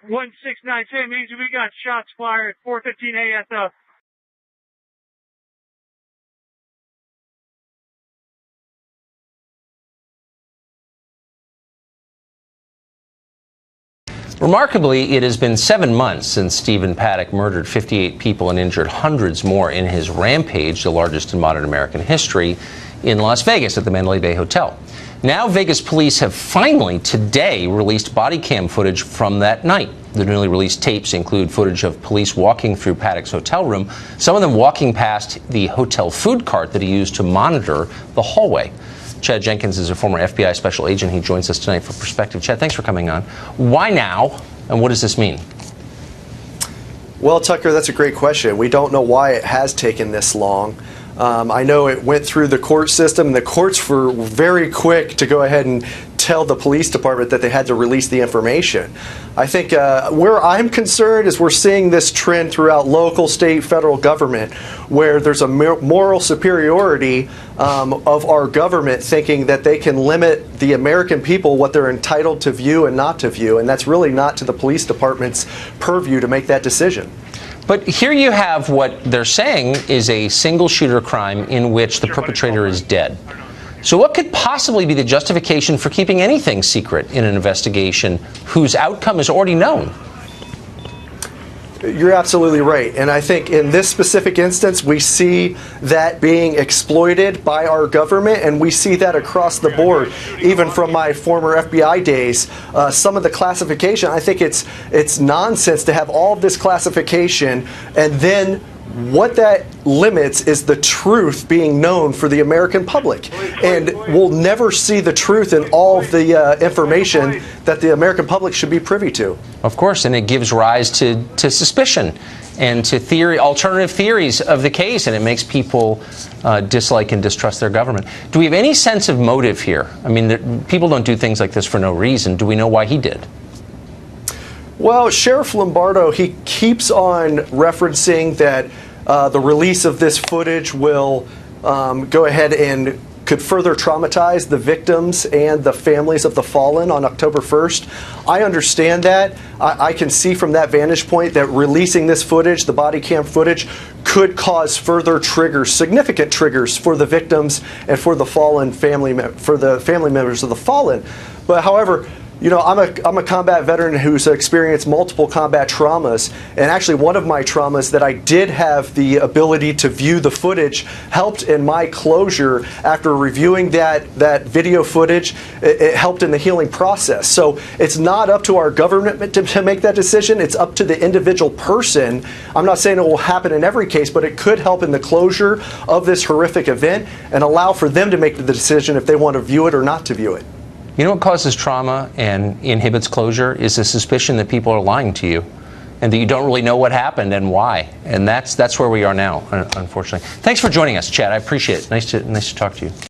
1692 means we got shots fired at 4:15 ASF. Remarkably, it has been 7 months since Stephen Paddock murdered 58 people and injured hundreds more in his rampage, the largest in modern American history, in Las Vegas at the Mandalay Bay Hotel. Now Vegas police have finally today released body cam footage from that night. The newly released tapes include footage of police walking through Paddock's hotel room, some of them walking past the hotel food cart that he used to monitor the hallway. Chad Jenkins is a former FBI special agent. He joins us tonight for Perspective. Chad, thanks for coming on. Why now, and what does this mean? Well, Tucker, that's a great question. We don't know why it has taken this long. I know it went through the court system, and the courts were very quick to go ahead and tell the police department that they had to release the information. I think where I'm concerned is we're seeing this trend throughout local, state, federal government, where there's a moral superiority of our government thinking that they can limit the American people what they're entitled to view and not to view, and that's really not to the police department's purview to make that decision. But here you have what they're saying is a single shooter crime in which the perpetrator is dead. So what could possibly be the justification for keeping anything secret in an investigation whose outcome is already known? You're absolutely right. And I think in this specific instance, we see that being exploited by our government, and we see that across the board. Even from my former FBI days, some of the classification, I think it's nonsense to have all of this classification, and then what that limits is the truth being known for the American public. And we'll never see the truth in all of the information that the American public should be privy to. Of course, and it gives rise to suspicion and to alternative theories of the case, and it makes people dislike and distrust their government. Do we have any sense of motive here? I mean, people don't do things like this for no reason. Do we know why he did? Well, Sheriff Lombardo, he keeps on referencing that the release of this footage will go ahead and could further traumatize the victims and the families of the fallen on October 1st. I understand that. I can see from that vantage point that releasing this footage, the body cam footage, could cause further triggers, significant triggers for the victims and for the fallen family, for the family members of the fallen. But however, you know, I'm a combat veteran who's experienced multiple combat traumas, and actually one of my traumas that I did have the ability to view the footage helped in my closure after reviewing that video footage. It helped in the healing process. So it's not up to our government to make that decision. It's up to the individual person. I'm not saying it will happen in every case, but it could help in the closure of this horrific event and allow for them to make the decision if they want to view it or not to view it. You know what causes trauma and inhibits closure is the suspicion that people are lying to you and that you don't really know what happened and why. And that's where we are now, unfortunately. Thanks for joining us, Chad. I appreciate it. Nice to talk to you.